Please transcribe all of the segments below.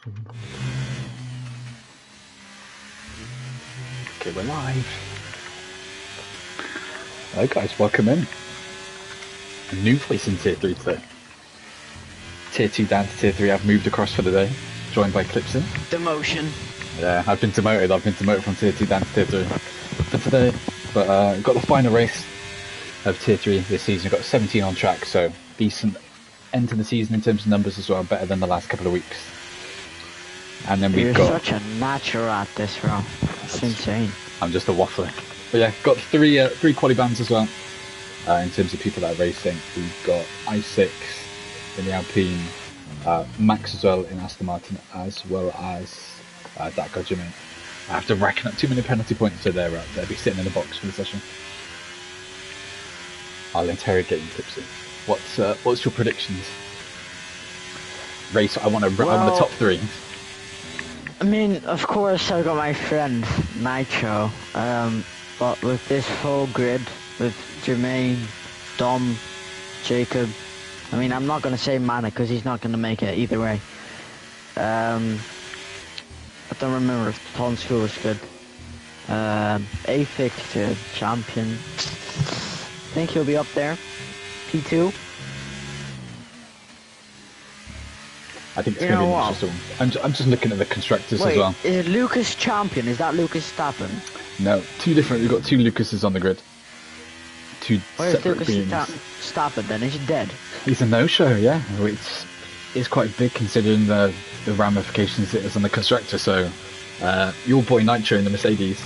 Okay, we're live. Hello guys, welcome in. A new place in Tier 3 today. Tier 2 down to Tier 3, I've moved across for the day, joined by Clipson. Demotion. Yeah, I've been demoted from Tier 2 down to Tier 3 for today. But we've got the final race of Tier 3 this season. We've got 17 on track, so decent end to the season in terms of numbers as well, better than the last couple of weeks. And then we've got... You're such a natural at this, Rob. It's insane. I'm just a waffler. But yeah, got three quali bands as well. In terms of people that are racing, we've got I6 in the Alpine, Max as well in Aston Martin, as well as that guy Jimmy. I have to reckon up too many penalty points, so they'll be sitting in the box for the session. I'll interrogate you, Tipsy. What's your predictions? Race. I want a top 3. I mean, of course, I've got my friend Nitro, but with this whole grid, with Jermaine, Dom, Jacob, I mean, I'm not going to say Manic because he's not going to make it either way. I don't remember if Ton School was good. A-Fixture, Champion. I think he'll be up there. P2. I think it's going to be an interesting one. I'm just looking at the constructors as well. Is it Lucas Champion? Is that Lucas Stappen? No, two different. We've got 2 Lucases on the grid. 2 separate beings. Where's Lucas Stappen then? Is he dead? He's a no-show, yeah. It's quite big considering the ramifications it is on the constructor. So, your boy Nitro in the Mercedes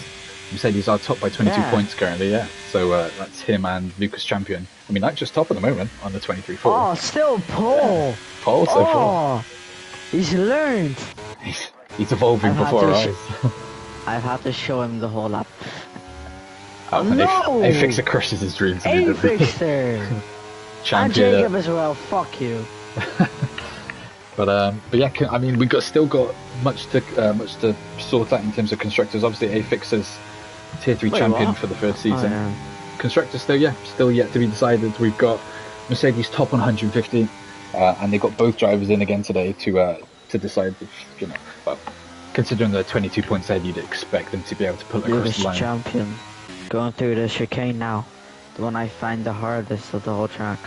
are top by 22 points currently, yeah. So that's him and Lucas Champion. I mean, Nitro's top at the moment on the 23-4. Oh, still Paul. Paul so far. He's learned. He's evolving before our eyes. I've had to show him the whole lap. Oh no! A-Fixer crushes his dreams. A-Fixer! Champion. And Jacob as well, fuck you. But yeah, I mean, we've still got much to sort out in terms of constructors. Obviously, A-Fixer's Tier 3 champion for the first season. Oh, yeah. Constructors still yet to be decided. We've got Mercedes top on 150, and they got both drivers in again today to decide if, well, considering the 22 points ahead, you'd expect them to be able to pull across the line. Champion, going through the chicane now, the one I find the hardest of the whole track,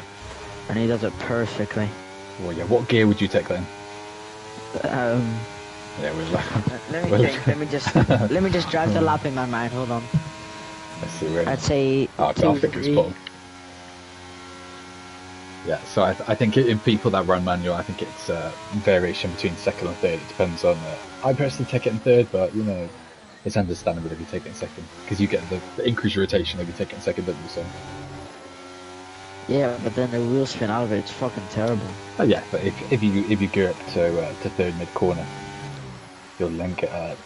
and he does it perfectly. Well, yeah. What gear would you take then? Yeah, let me just drive the lap in my mind. Hold on. Let's see where. I'd say. I think it's Paul. Yeah, so I think in people that run manual, I think it's variation between second and third. It depends on. I personally take it in third, but it's understandable if you take it in second because you get the increased rotation if you take it in second, don't you? So. Yeah, but then the wheels spin out of it. It's fucking terrible. Oh yeah, but if you gear up to third mid corner, you'll then get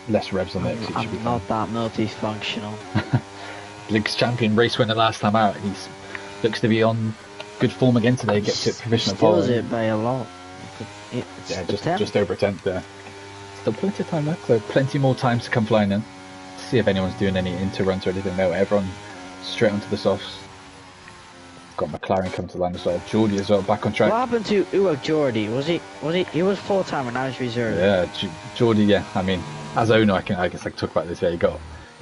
less revs on the exit. I'm not that multifunctional. Lucas Champion, race winner last time out. He's looks to be on good form again today. Gets it provisional pole. Steals it by a lot. Yeah, just over a tenth there. Still plenty of time left, so plenty more time to come flying in. See if anyone's doing any inter runs or anything. No, everyone straight onto the softs. Got McLaren coming to the line as well. Geordie as well, back on track. What happened to Geordie? He was full time and now he's reserved. Yeah, Geordie. Yeah, I mean, as owner, I guess I can talk about this. Yeah, he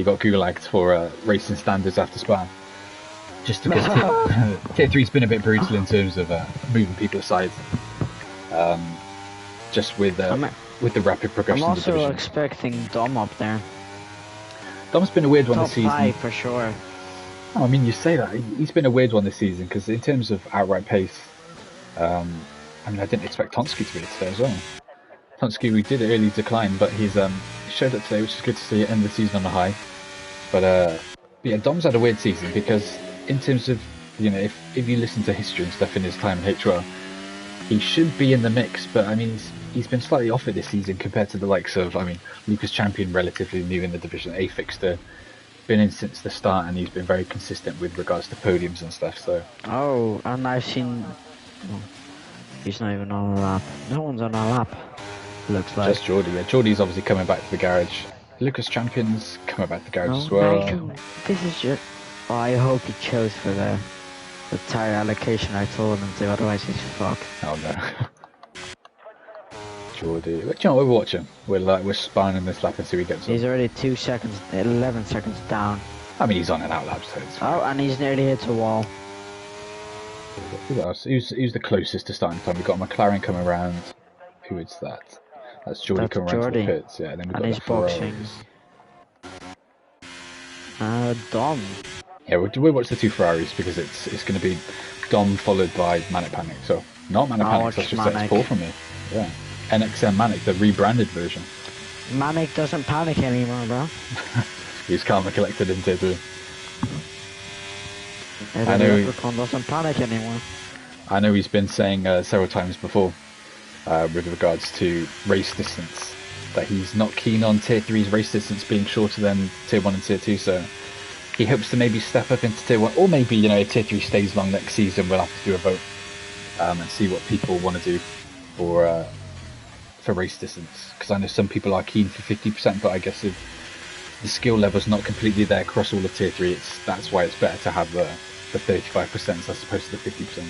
got gulagged for racing standards after Spa, just because Tier 3's been a bit brutal in terms of moving people aside. Just with the rapid progression. I'm of the also division. expecting Dom up there. Dom's been a weird one this season. Top 5 for sure. Oh, I mean, you say that. He's been a weird one this season because in terms of outright pace, I mean, I didn't expect Tonsky to be today as well. Tonsky, we did early decline, but he's showed up today, which is good to see. End the season on a high. But yeah, Dom's had a weird season because in terms of if you listen to history and stuff in his time in HOUSEOFRACING, he should be in the mix. But I mean, he's been slightly off it this season compared to the likes of Lucas Champion, relatively new in the division. A-Fixter. Been in since the start and he's been very consistent with regards to podiums and stuff. So and I've seen he's not even on a lap. No one's on a lap, looks like. Just Geordie. Yeah, Geordie's obviously coming back to the garage. Lucas Champion's coming back to the garage as well. This is just I hope he chose for the tyre allocation I told him to, otherwise he's fucked. Oh no. Jordy. You know, we're watching. We're spying on this lap and see who gets on. He's already 2 seconds, 11 seconds down. I mean, he's on an outlap, so it's fine. Oh, and he's nearly hit a wall. Who else? Who's the closest to starting time? We've got McLaren coming around. Who is that? That's Jordy coming around to the pits. Yeah, and then we've got the Ferraris. Dom. Yeah, we'll watch the 2 Ferraris because it's going to be Dom followed by Manic Panic. So, not Manic Panic, that's just a pull from me. Yeah. NXM Manic, the rebranded version. Manic doesn't panic anymore, bro. He's karma collected in Tier 3. I know Leprechaun doesn't panic anymore. I know he's been saying several times before, with regards to race distance, that he's not keen on Tier 3's race distance being shorter than Tier 1 and Tier 2, so he hopes to maybe step up into Tier 1, or maybe, you know, if Tier 3 stays long next season, we'll have to do a vote and see what people want to do for race distance, because I know some people are keen for 50%, but I guess if the skill level's not completely there across all of Tier 3, that's why it's better to have the 35% as opposed to the 50%.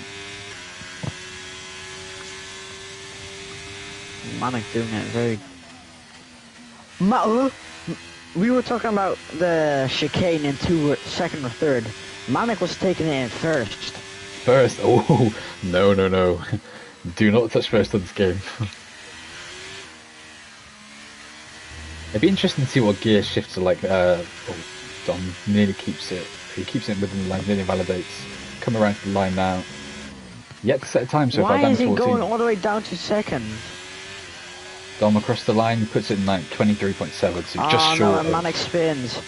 Manic doing it very... We were talking about the chicane in 2nd or 3rd. Manic was taking it in first. First? Oh, no. Do not touch first on this game. It'd be interesting to see what gear shifts are like. Dom nearly keeps it. He keeps it within the line, nearly validates. Come around to the line now. Yet to set a time so far, down to 14. Why is he going all the way down to 2nd? Dom across the line, puts it in like 23.7, so just short. No, Manic spins.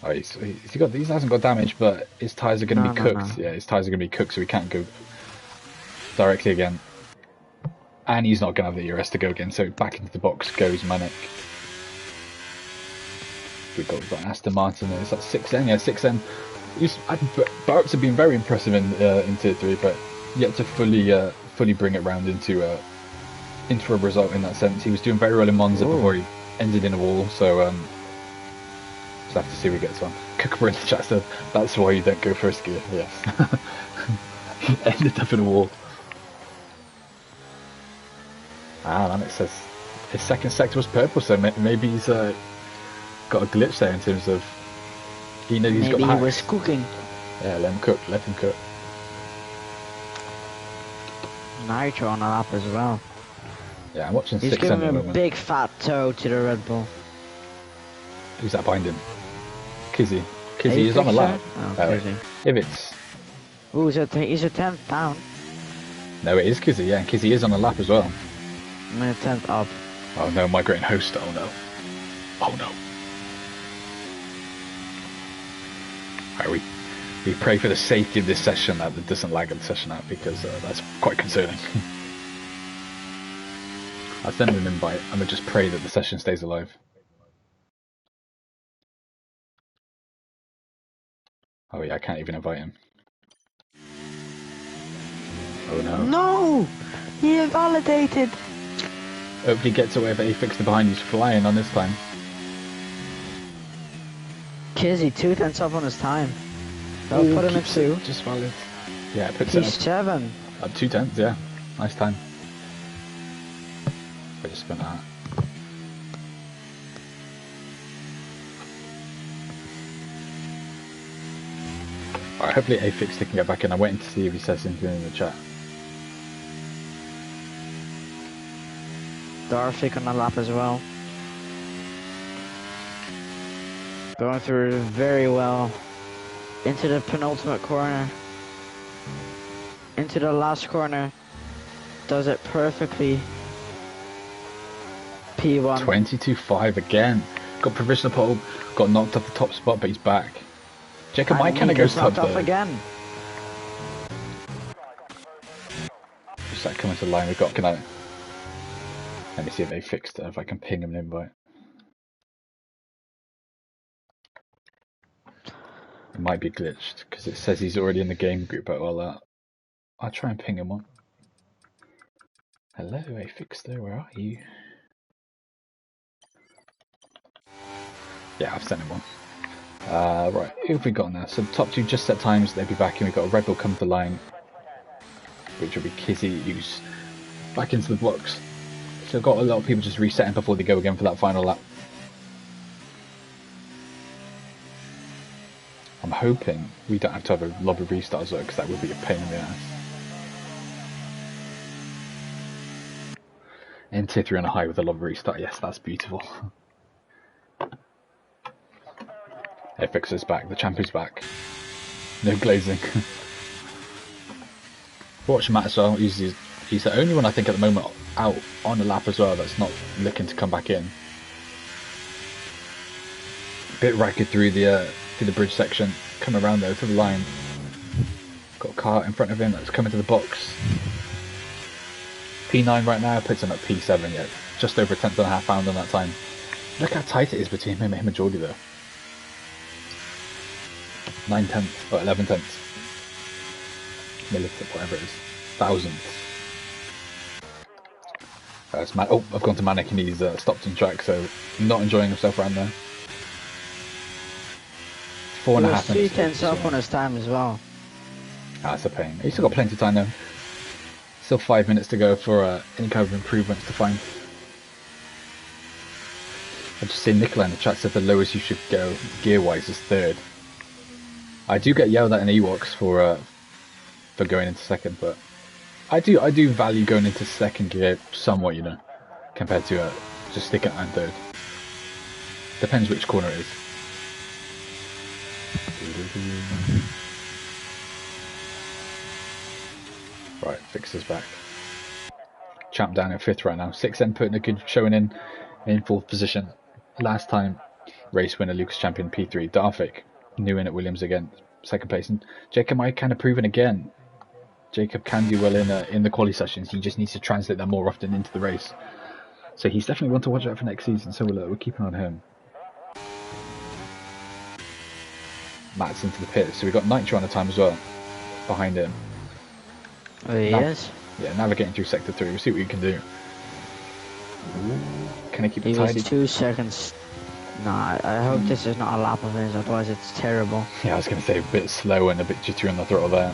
Oh, he hasn't got damage, but his tyres are going to be cooked. No. Yeah, his tyres are going to be cooked, so he can't go directly again. And he's not going to have the ERS to go again, so back into the box goes Manic. We've got Aston Martin there. Is that 6N? Yeah, 6N. Barrett's have been very impressive in Tier 3, but yet to fully bring it round into a result in that sense. He was doing very well in Monza before he ended in a wall, so just have to see who gets on. Cooker in the chat said, that's why you don't go first gear. Yes. He ended up in a wall. And it says his second sector was purple, so maybe he's got a glitch there in terms of he's got hacks. Maybe he was cooking. Yeah, let him cook. Nitro on a lap as well. Yeah, I'm watching 6N. He's giving him a big fat toe to the Red Bull. Who's that behind him? Kizzy. Kizzy is on a lap. Oh, Kizzy. If it's... Ooh, he's a 10th down. No, it is Kizzy, yeah. Kizzy is on a lap as well. I'm in a 10th up. Oh no, migrating host. Oh no. Oh no. Alright, we pray for the safety of this session that it doesn't lag the session out, because that's quite concerning. I'll send him an invite and we'll just pray that the session stays alive. Oh yeah, I can't even invite him. Oh no. No! He invalidated! Hopefully he gets away, but he fixed the behind, he's flying on this time. Kizzy, 2 tenths up on his time. That'll put him at 2. Just valid. Yeah, it puts He's it up. 7. Up 2 tenths, yeah. Nice time. I just spent that. Alright, hopefully A-Fix can get back in. I'm waiting to see if he says anything in the chat. Darfik on the lap as well. Going through very well. Into the penultimate corner. Into the last corner. Does it perfectly. P1. 22.5 again. Got provisional pole. Got knocked off the top spot, but he's back. Jacob might kind of go top though. Again. Just like coming to the line we've got. Can I? Let me see if they fixed it. If I can ping him an invite. It might be glitched because it says he's already in the game group. But I'll try and ping him one. Hello, A-Fixter, where are you? Yeah, I've sent him one. Right, who have we got now? So the top 2 just set times, they'll be back, and we've got a Rebel come to the line, which will be Kizzy, who's back into the box. So got a lot of people just resetting before they go again for that final lap. I'm hoping we don't have to have a lobby restart as well, because that would be a pain in the ass. In tier 3 on a high with a lobby restart, yes, that's beautiful. Apex is back, the champion's back. No glazing. Watch Matt as well, he's the only one I think at the moment out on the lap as well that's not looking to come back in. Bit ragged through the bridge section, come around though to the line. Got a car in front of him that's coming to the box. P9 right now, puts him at P7 yet, just over a tenth and a half pound on that time. Look how tight it is between him and Geordie though. 9 tenths or 11 tenths. Millitip, whatever it is. Thousandths. That's Man. Oh, I've gone to Manic and he's stopped on track, so not enjoying himself around there. 4.5 minutes. 3 tenths off on his time as well. That's a pain. He's still got plenty of time though. Still 5 minutes to go for any kind of improvements to find. I just see Nicola in the chat said the lowest you should go gear-wise is 3rd. I do get yelled at in Ewoks for going into 2nd, but I do value going into 2nd gear somewhat, you know, compared to just sticking it in 3rd. Depends which corner it is. Right, Fixer's back. Champ down in 5th right now. 6N putting a good showing in 4th position. Last time, race winner Lucas Champion P3. Darvik, new in at Williams again, 2nd place. And Jacob might kind of proven again. Jacob can do well in the quali sessions. He just needs to translate that more often into the race. So he's definitely one to watch out for next season. So we're keeping on him. Matt's into the pit. So we've got Nitro on the time as well, behind him. Oh, he is? Yeah, navigating through sector 3. We'll see what he can do. Can he keep it tidy? He was 2 seconds. Nah, I hope this is not a lap of his, otherwise it's terrible. Yeah, I was going to say a bit slow and a bit jittery on the throttle there.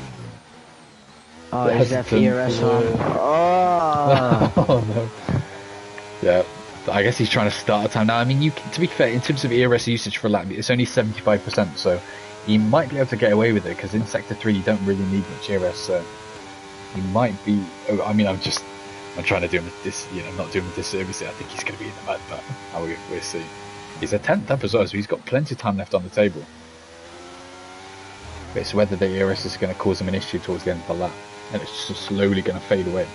Oh, is that ERS on? Oh! Oh no. Yeah, I guess he's trying to start a time now. I mean, to be fair, in terms of ERS usage for a lap, it's only 75%, so he might be able to get away with it, because in sector 3 you don't really need much ERS, so he might be. I mean, I'm trying to do him this, you know, not doing him a disservice. I think he's going to be in the mud, but we'll see. He's a 10th up as well, so he's got plenty of time left on the table. But it's whether the ERS is going to cause him an issue towards the end of the lap, and it's just slowly going to fade away.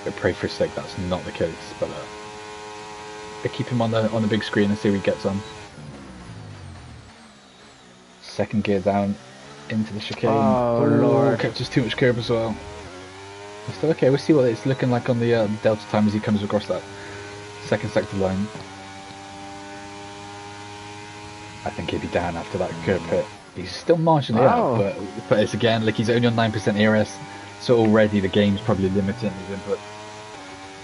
But pray for his sake that's not the case. But keep him on the big screen and see what he gets on. 2nd gear down into the chicane. Oh Lord! Catches too much curb as well. It's still okay. We'll see what it's looking like on the delta time as he comes across that 2nd sector line. I think he'll be down after that curb pit. He's still marginally out, but it's again, like, he's only on 9% ERS, so already the game's probably limiting his input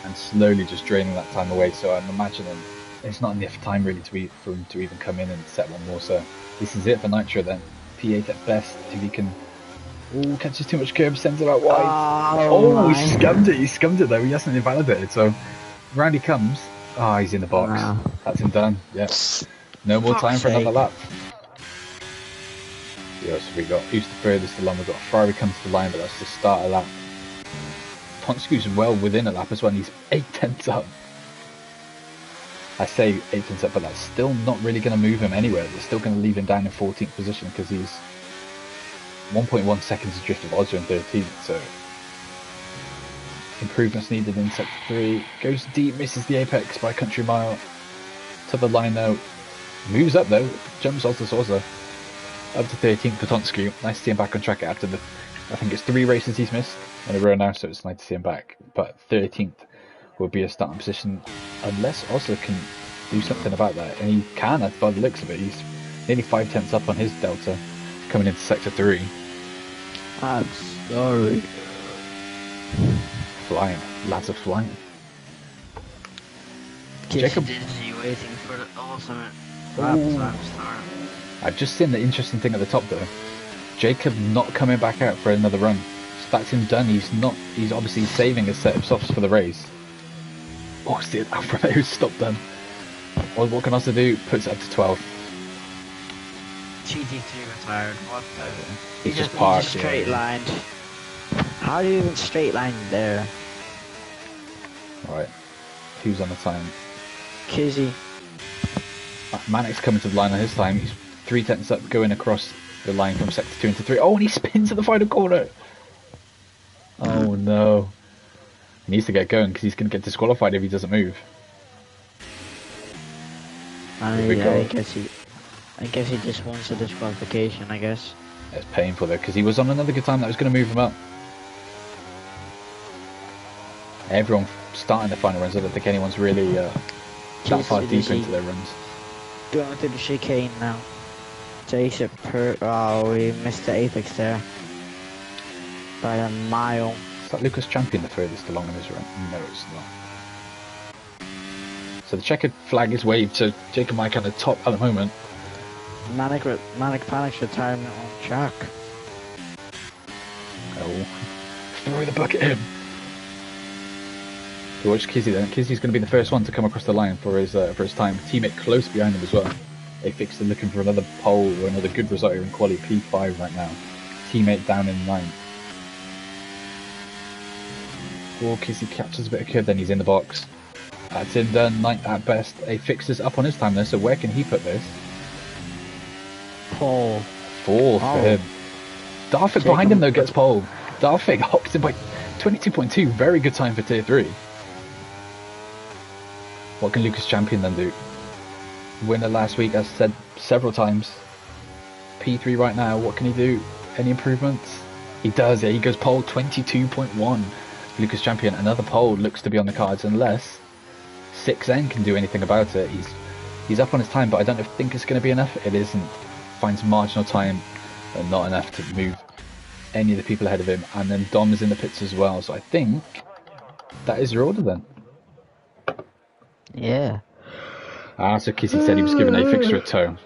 and slowly just draining that time away. So I'm imagining it's not enough time really for him to even come in and set one more. So this is it for Nitro then. P8 at best, if he can. Oh, catches too much curb, sends it out wide. He scummed it though. He hasn't invalidated. So round he comes. Oh, he's in the box. Wow. That's him done. Yes. No more time for another lap. Yeah, so we got who's the furthest along. We've got Ferrari comes to the line, but that's the start of lap. Tonskew's well within a lap as well, and he's 8 tenths up. I say 8 tenths up, but that's still not really going to move him anywhere. It's still going to leave him down in 14th position, because he's 1.1 seconds adrift of Ozzer in 13th. So improvements needed in sector 3. Goes deep, misses the apex by a country mile. To the line though. Moves up though, jumps Ozzer up to 13th for Tonskew. Nice to see him back on track after I think it's 3 races he's missed in a row now, so it's nice to see him back. But 13th will be a starting position unless Ozzer can do something about that, and he can by the looks of it. He's nearly 5 tenths up on his delta coming into sector 3. I'm sorry. Flying, lads are flying. Jacob waiting for the ultimate lap start. I've just seen the interesting thing at the top though. Jacob not coming back out for another run. That's him done. He's obviously saving his set of softs for the race. Oh, see, Alfa Romeo's stopped then. Well, what can also do? Puts it up to 12. GT3 retired. What the? He's just parked. He straight lined. How do you even straight line there? Right. Who's on the time? Kizzy. Manic's coming to the line on his time. He's 3/10 up, going across the line from sector 2 into 3. Oh, and he spins at the final corner. Oh no. He needs to get going because he's going to get disqualified if he doesn't move. I guess he just wants a disqualification, I guess. It's painful though because he was on another good time that was going to move him up. Everyone starting the final runs. I don't think anyone's really that far deep into their runs. Going through the chicane now. Jacob oh, we missed the apex there. By a mile. Is that Lucas Champion the furthest along in his run? No, it's not. So the checkered flag is waved, so Jacob Mike at the top at the moment. Manic Panic's retirement on track. Oh. Throw the bucket at him. So watch Kizzy then. Kizzy's going to be the first one to come across the line for his time. Teammate close behind him as well. Afix are looking for another pole or another good result here in quali P5 right now. Teammate down in 9th. Oh, Kizzy captures a bit of curve, then he's in the box. That's him done, 9th at best. Afix is up on his time there, so where can he put this? Pole. 4th for him. Darfik behind him though gets pole. Darfik hops in by 22.2, very good time for tier 3. What can Lucas Champion then do? Winner last week, as said several times. P3 right now, what can he do? Any improvements? He does, yeah, he goes pole 22.1. Lucas Champion, another pole looks to be on the cards unless 6N can do anything about it. He's up on his time, but I don't think it's going to be enough. It isn't. Finds marginal time, but not enough to move any of the people ahead of him. And then Dom is in the pits as well, so I think that is your order then. Yeah. So Kizzy said he was giving a fixture a toe.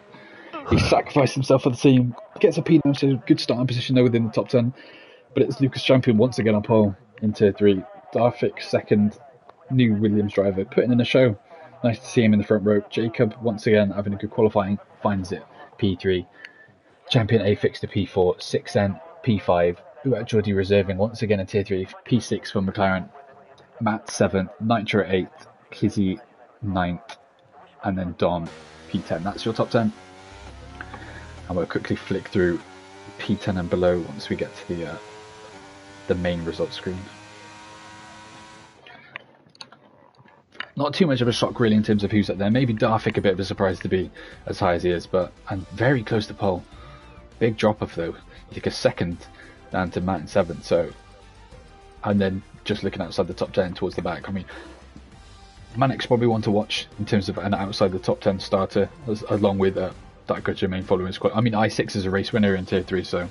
He sacrificed himself for the team, gets a P9, so good starting position there within the top 10. But it's Lucas Champion once again on pole in tier 3. Darfik second, new Williams driver, putting in a show. Nice to see him in the front row. Jacob once again having a good qualifying, finds it P3. Champion Afix to P4, 6N P5. Uat Jordi reserving once again in tier 3, P6 for McLaren. Matt 7th, Nitro 8th, Kizzy 9th, and then Dom P10. That's your top 10. And we'll quickly flick through P10 and below once we get to the main results screen. Not too much of a shock really in terms of who's up there. Maybe Darfik a bit of a surprise to be as high as he is, but I'm very close to pole. Big drop off though. You take a second down to Matt in 7th, so, and then just looking outside the top 10 towards the back. I mean, Manic's probably one to watch in terms of an outside the top 10 starter, along with that good Jermaine following squad. I mean, I6 is a race winner in tier 3, so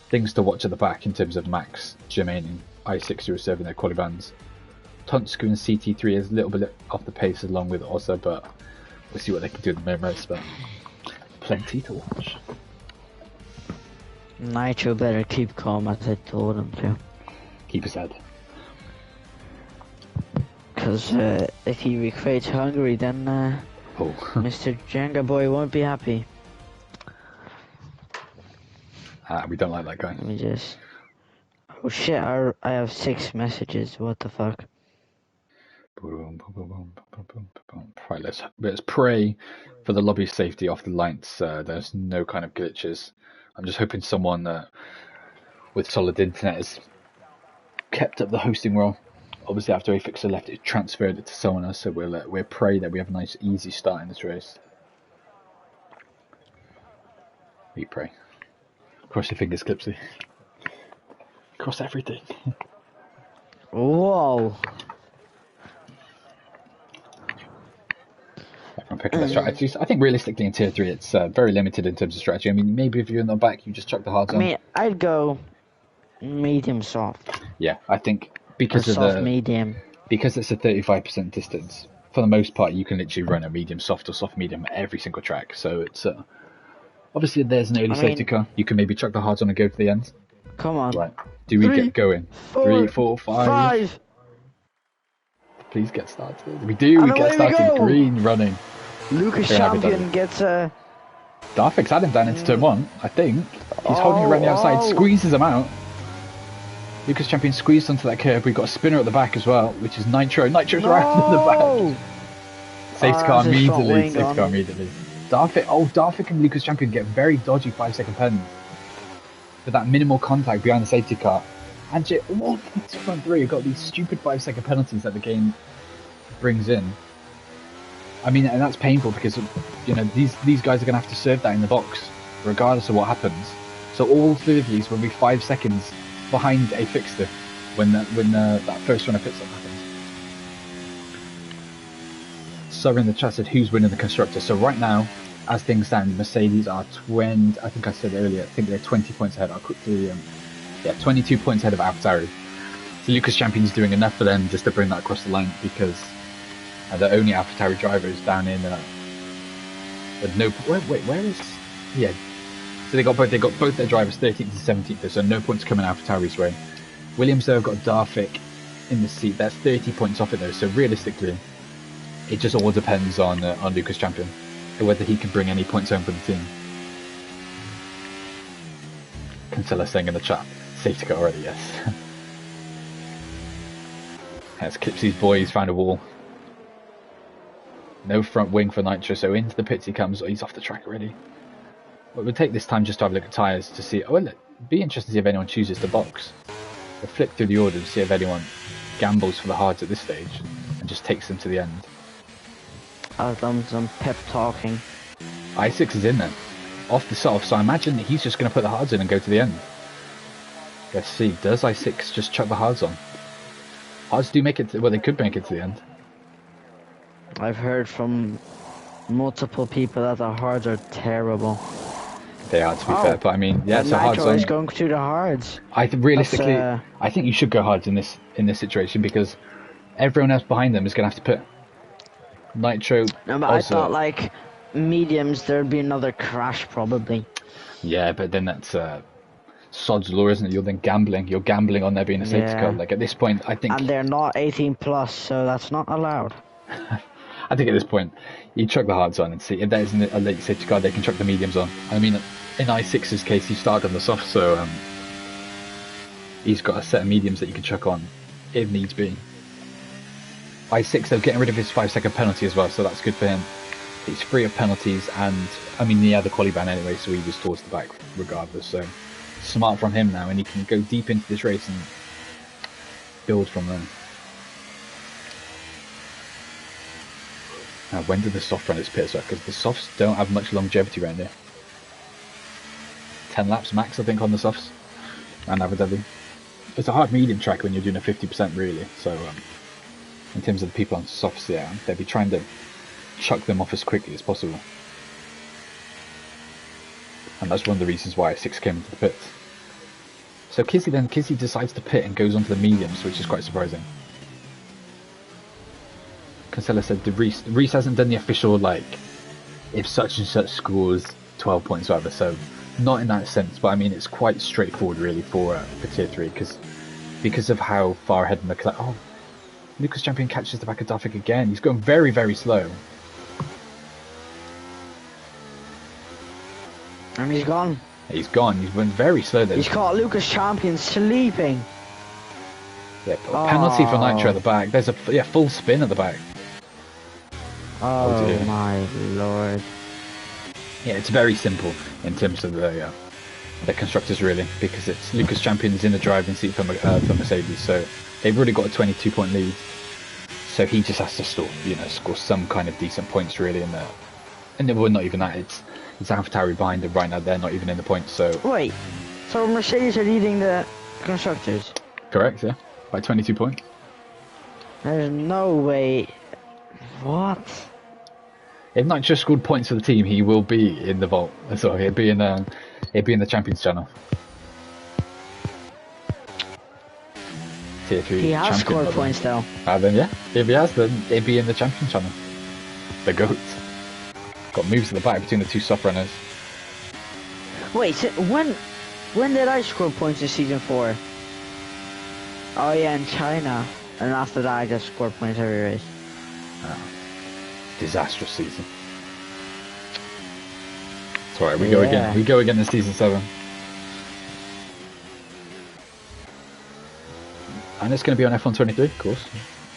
things to watch at the back in terms of Max, Jermaine, and I6 who are serving their quali vans. Tonsku and CT3 is a little bit off the pace along with Oza, but we'll see what they can do in the main race. But plenty to watch. Nitro better keep calm as I told him to. Keep his head. Because if he recreates Hungary, then Mr. Jenga Boy won't be happy. We don't like that guy. Let me just... Oh shit, I have 6 messages, what the fuck. Right, let's pray for the lobby's safety off the lights. There's no kind of glitches. I'm just hoping someone with solid internet has kept up the hosting role. Obviously, after Afixer left, it transferred it to someone else. So we'll pray that we have a nice, easy start in this race. We pray. Cross your fingers, Clipsy. Cross everything. Whoa. Everyone picking their strategies. I think realistically in tier 3, it's very limited in terms of strategy. I mean, maybe if you're in the back, you just chuck the hards on. I mean, I'd go medium soft. Yeah, I think because or of soft the medium. Because it's a 35% distance. For the most part, you can literally run a medium soft or soft medium at every single track. So it's obviously there's an early safety car. You can maybe chuck the hards on and go to the end. Come on. Right. Do we get going? 3, 4, 5. 5. Please get started. We do. And We get away we started. go. Green running. Lucas Champion gets a... Darfik's had him down into turn 1, I think. He's holding around the outside, squeezes him out. Lucas Champion squeezed onto that curb. We've got a spinner at the back as well, which is Nitro. Nitro's right in the back. Safety car immediately. Safety car immediately. Darfik and Lucas Champion get very dodgy 5-second pens. With that minimal contact behind the safety car. And all these front three have got these stupid 5-second penalties that the game brings in. I mean, and that's painful because, you know, these guys are going to have to serve that in the box, regardless of what happens. So all three of these will be 5 seconds behind a fixture when that first run of pit stop happens. So in the chat said, who's winning the Constructor? So right now, as things stand, Mercedes are 20, I think I said earlier, I think they're 20 points ahead. I'll quickly, 22 points ahead of AlphaTauri. So Lucas Champion's doing enough for them just to bring that across the line because the only AlphaTauri driver is down in with no, where is, yeah. So they got both their drivers 13th and 17th, so no points coming AlphaTauri's way. Williams though have got Darfik in the seat. That's 30 points off it though. So realistically, it just all depends on Lucas Champion and whether he can bring any points home for the team. Cancella saying in the chat, safety car already, yes. That's Clipsy's boy. He's found a wall. No front wing for Nitro, so into the pits he comes. Oh, he's off the track already. But we'll take this time just to have a look at tyres to see. Oh, well, it'd be interesting to see if anyone chooses to box. We'll flip through the order to see if anyone gambles for the hards at this stage and just takes them to the end. I've done some pep talking. I6 is in there, off the soft, so I imagine that he's just going to put the hards in and go to the end. Let's see, does I6 just chuck the hards on? Hards do make it, well, they could make it to the end. I've heard from multiple people that the hards are terrible. They are, to be fair, but I mean, yeah, so hards Nitro is going to the hards. Realistically, I think you should go hards in this situation because everyone else behind them is going to have to put Nitro. No, but I thought like mediums there'd be another crash probably. Yeah, but then that's sod's law, isn't it? You're then gambling. You're gambling on there being a safety car. Like at this point, I think. And they're not 18 plus, so that's not allowed. I think at this point, you chuck the hards on and see if there's a late safety car, they can chuck the mediums on. I mean, in I6's case, he started on the soft, so he's got a set of mediums that you can chuck on if needs be. I6, they're getting rid of his 5-second penalty as well, so that's good for him. He's free of penalties, and I mean, he had the quali ban anyway, so he was towards the back regardless. So smart from him now, and he can go deep into this race and build from there. Now, when did the soft run its pit stop? Because the softs don't have much longevity around here. 10 laps max, I think, on the softs and Abu Dhabi. It's a hard medium track when you're doing a 50% really. So, in terms of the people on softs, yeah, they'll be trying to chuck them off as quickly as possible. And that's one of the reasons why I6 came into the pits. So Kizzy decides to pit and goes onto the mediums, which is quite surprising. Cancella said Reese hasn't done the official, like, if such and such scores 12 points or whatever, so not in that sense, but I mean, it's quite straightforward really for tier 3, because of how far ahead in the class. Oh, Lucas Champion catches the back of Darfik again. He's going very, very slow. And he's gone. He's gone. He's went very slow there. He's caught Lucas Champion sleeping. Yeah, penalty for Nitro at the back. There's a full spin at the back. Oh dear. My lord. Yeah, it's very simple in terms of the constructors really, because it's Lucas Champion's in the driving seat for Mercedes, so they've already got a 22-point lead. So he just has to score some kind of decent points really in there. And well, not even that. It's AlphaTauri behind them right now. They're not even in the points. So wait, so Mercedes are leading the constructors? Correct, yeah, by 22 points. There's no way. What? If Nitro scored points for the team, he will be in the vault. So he'll be in the Champions channel. Tier 3 he has scored points though. Then yeah, if he has, then he'll be in the Champions channel. The GOAT. Got moves at the back between the two soft runners. Wait, so when When did I score points in season 4? Oh yeah, in China. And after that I just scored points every race. Disastrous season. It's alright, we go again. We go again in season 7. And it's going to be on F1 23, of course.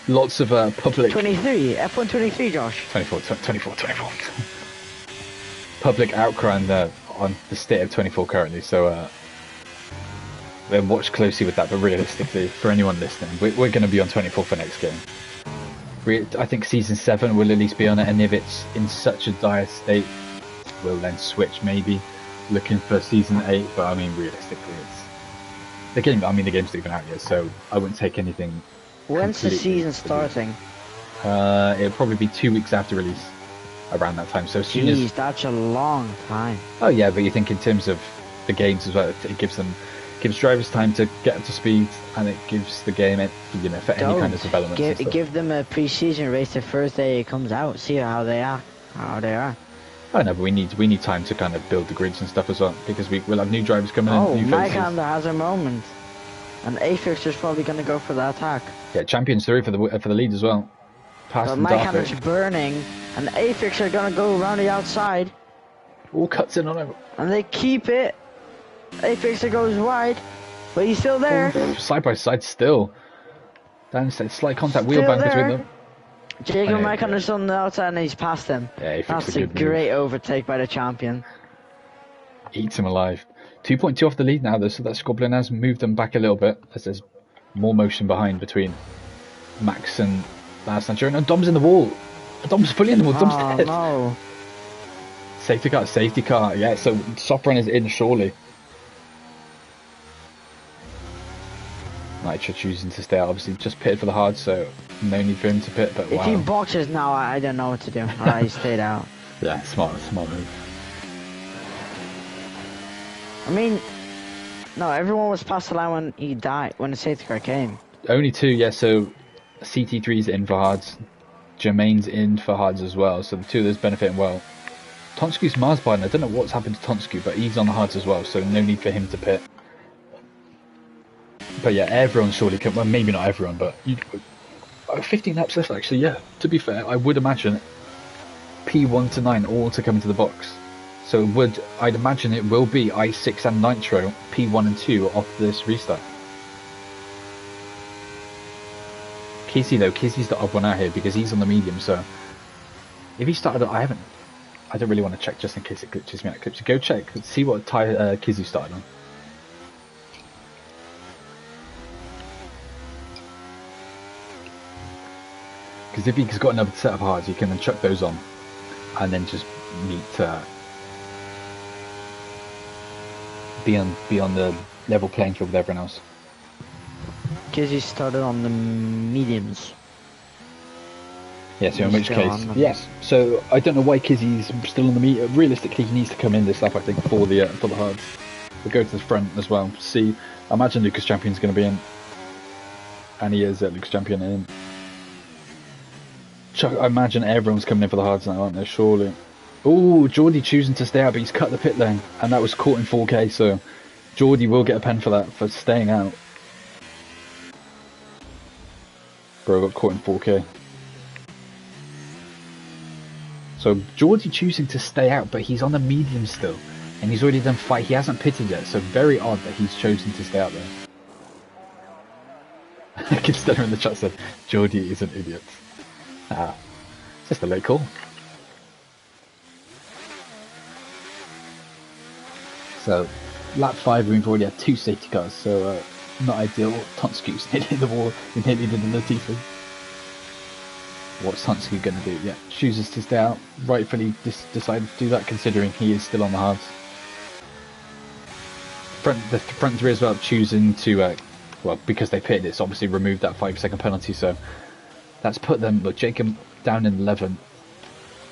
Lots of public... 23? F1 23, Josh? 24. Public outcry on the state of 24 currently, so then watch closely with that, but realistically, for anyone listening, we're going to be on 24 for next game. I think season 7 will at least be on it, and if it's in such a dire state, we'll then switch maybe, looking for season 8, but I mean, realistically, the game's not even out yet, so I wouldn't take anything. When's the season starting? It'll probably be 2 weeks after release, around that time. So as soon as... that's a long time. Oh yeah, but you think in terms of the games as well, it gives drivers time to get up to speed, and it gives the game, for any kind of development. Give them a pre-season race the first day it comes out. See how they are. I know, but we need time to kind of build the grids and stuff as well, because we'll have new drivers coming in. New faces. Nykander has a moment, and Afixer's probably going to go for the attack. Yeah, Champions 3 for the lead as well. But Nykander's burning, and Afixer going to go around the outside. All cuts in on him. And they keep it. Afixer goes wide, but he's still there. Side by side still. Down slight contact wheel bang between them. Jacob Nykander's on the outside and he's past him. Yeah, that's a great overtake by the champion. Eats him alive. 2.2 off the lead now, though, so that Scoblin has moved them back a little bit, as there's more motion behind between Max and Lars Sancho. And Dom's in the wall. Dom's fully in the wall. Dom's dead. No. Safety car. Yeah, so Sofran is in, surely. Nitro choosing to stay out, obviously just pitted for the hard, so no need for him to pit, but if he boxes now, I don't know what to do. Alright, he stayed out. Yeah, smart move. I mean, no, everyone was past the line when he died, when the safety car came. Only 2, yeah, so CT3's in for hards, Jermaine's in for hards as well, so the 2 of those benefiting well. Tonsku's Mars Biden, I don't know what's happened to Tonsku, but he's on the hards as well, so no need for him to pit. But yeah, everyone surely can. Well, maybe not everyone, but 15 laps left actually. Yeah, to be fair, I would imagine P1 to 9 all to come into the box. So I'd imagine it will be I6 and Nitro P1 and 2 off this restart. Kizzy's the odd one out here because he's on the medium. So if he started, I don't really want to check just in case it glitches me out. So go check, see what tyre Kizzy started on. Because if he's got another set of hards, he can then chuck those on, and then just be on the level playing field with everyone else. Kizzy started on the mediums. Yeah, so in which case, yes. So I don't know why Kizzy's still on the medium. Realistically, he needs to come in this lap, I think, for the hards. We'll go to the front as well. See, I imagine Lucas Champion's going to be in, and he is Lucas Champion in. I imagine everyone's coming in for the hards now, aren't they? Surely. Oh, Geordie choosing to stay out, but he's cut the pit lane, and that was caught in 4K, so Geordie will get a pen for that, for staying out. Bro got caught in 4K. So Geordie choosing to stay out, but he's on the medium still, and he's already done fight. He hasn't pitted yet, so very odd that he's chosen to stay out there. Considering the chat said, Geordie is an idiot. Just a late call. So, lap 5 we've already had 2 safety cars, so not ideal. Tonsku's nearly in the wall, he nearly did the Latifi. What's Tonsku going to do? Yeah, chooses to stay out, rightfully decided to do that considering he is still on the hards. The front 3 as well, choosing to, well, because they pitted, it's obviously removed that 5-second penalty, so that's put them, look, Jacob down in 11.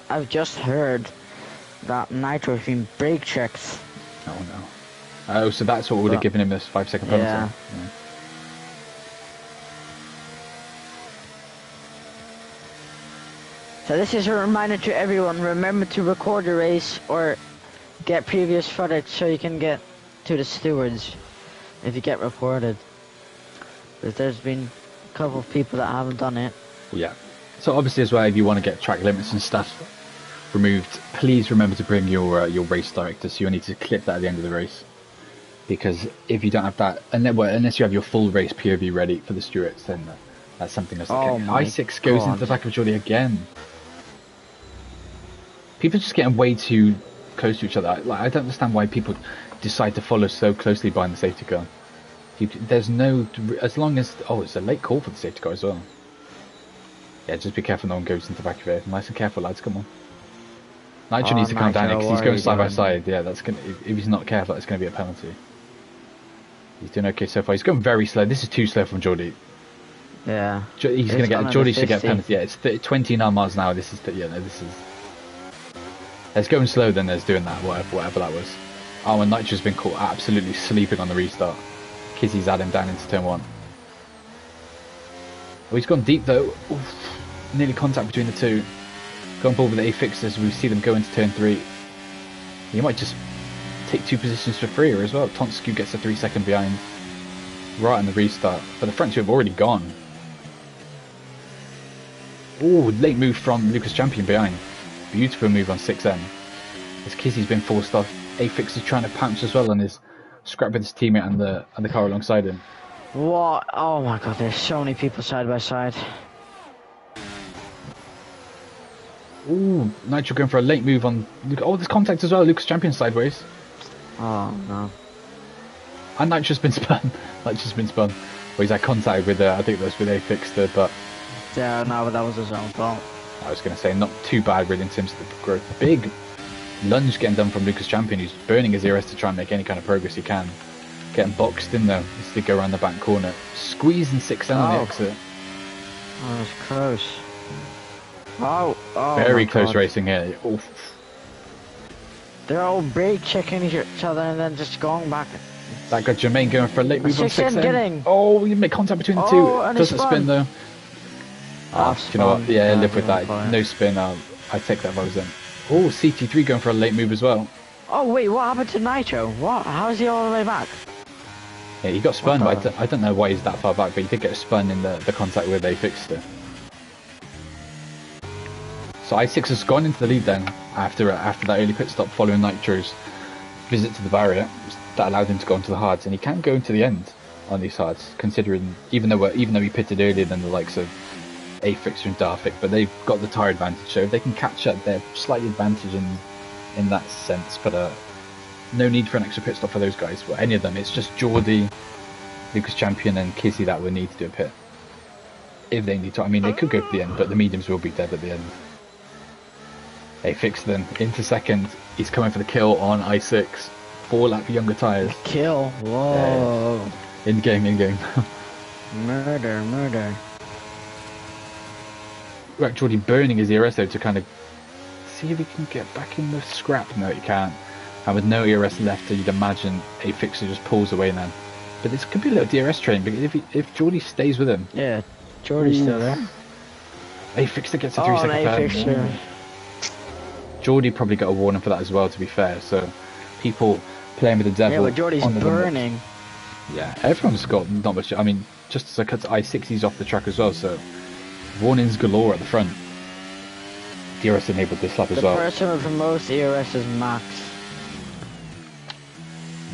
I've just heard that Nitro's been brake checked. Oh no. Oh, so that's what would have given him this 5-second penalty. Yeah. So this is a reminder to everyone, remember to record the race or get previous footage so you can get to the stewards if you get reported. Because there's been a couple of people that haven't done it. Yeah. So obviously as well, if you want to get track limits and stuff removed, please remember to bring your race director. So you'll need to clip that at the end of the race. Because if you don't have that, unless you have your full race POV ready for the stewards, then that's something that's Oh okay. my I6 goes into the back of Jordy again. People are just getting way too close to each other. I don't understand why people decide to follow so closely behind the safety car. There's no, as long as, oh, it's a late call for the safety car as well. Yeah, just be careful no one goes into the back of it. Nice and careful, lads, come on. Nitro needs to calm down because he's going side by side. Yeah, that's gonna, if he's not careful, that's going to be a penalty. He's doing okay so far. He's going very slow. This is too slow from Jordy. Yeah. He's going to get, Jordy should get a penalty. Yeah, it's 29 miles an hour. This is, yeah, no, this is. There's going slow, then there's doing that, whatever that was. Oh, and Nitro's been caught absolutely sleeping on the restart. Kizzy's had him down into turn 1. Oh, he's gone deep though. Oof. Nearly contact between the two. Going forward with the A-fixers, we see them go into turn 3. He might just take 2 positions for freer as well. Tonsku gets a 3-second behind right on the restart, but the front two have already gone. Oh, late move from Lucas Champion behind. Beautiful move on 6M. As Kizzy's been forced off, A-fixer's trying to pounce as well on his scrap with his teammate and the car alongside him. What? Oh my god, there's so many people side by side. Ooh, Nitro going for a late move on Luke. Oh, there's contact as well. Lucas Champion sideways. Oh no. And Nitro's been spun. Nitro's been spun. Well, he's had contact with, I think that's with A-fixer, but... Yeah, no, but that was his own fault. I was going to say, not too bad really in terms of the growth. Big lunge getting done from Lucas Champion, who's burning his ERS to try and make any kind of progress he can. Getting boxed in though, as they go around the back corner. Squeezing 6N on the exit. Oh, that's close. Oh, very close racing here. Oof. They're all brake checking each other and then just going back. That got Jermaine going for a late move on 6N. Getting. Oh, you make contact between the two. Doesn't spin though. You know what? Yeah, live with that. No spin. I take that Rosen. Oh, CT3 going for a late move as well. Oh wait, what happened to Nitro? What? How is he all the way back? Yeah, he got spun, but I don't know why he's that far back. But he did get spun in the contact where they fixed it. So I6 has gone into the lead then after that early pit stop following Nitro's visit to the barrier. That allowed him to go into the hards, and he can go into the end on these hards, considering even though he pitted earlier than the likes of A-Fixer and Darfik, but they've got the tyre advantage, so if they can catch up, they're slightly advantage in that sense, but no need for an extra pit stop for those guys, well, any of them. It's just Geordie, Lucas Champion and Kizzy that will need to do a pit if they need to. I mean, they could go to the end, but the mediums will be dead at the end. A-Fix then into second. He's coming for the kill on I6. 4 lap for younger tyres. Kill? Whoa. In game. Murder. We're actually burning his ERS though to kind of see if he can get back in the scrap. No, he can't. And with no ERS left, you'd imagine A-Fixer just pulls away now. But this could be a little DRS train, because if Geordie stays with him... Yeah, Geordie's still there. A-Fixer gets a 3-second penalty. Geordie probably got a warning for that as well, to be fair, so people playing with the devil... Yeah, but Geordie's burning. Yeah, everyone's got not much... I mean, just as I cut to I6, he's off the track as well, so... Warnings galore at the front. DRS enabled this lap as well. The person with the most ERS is Max.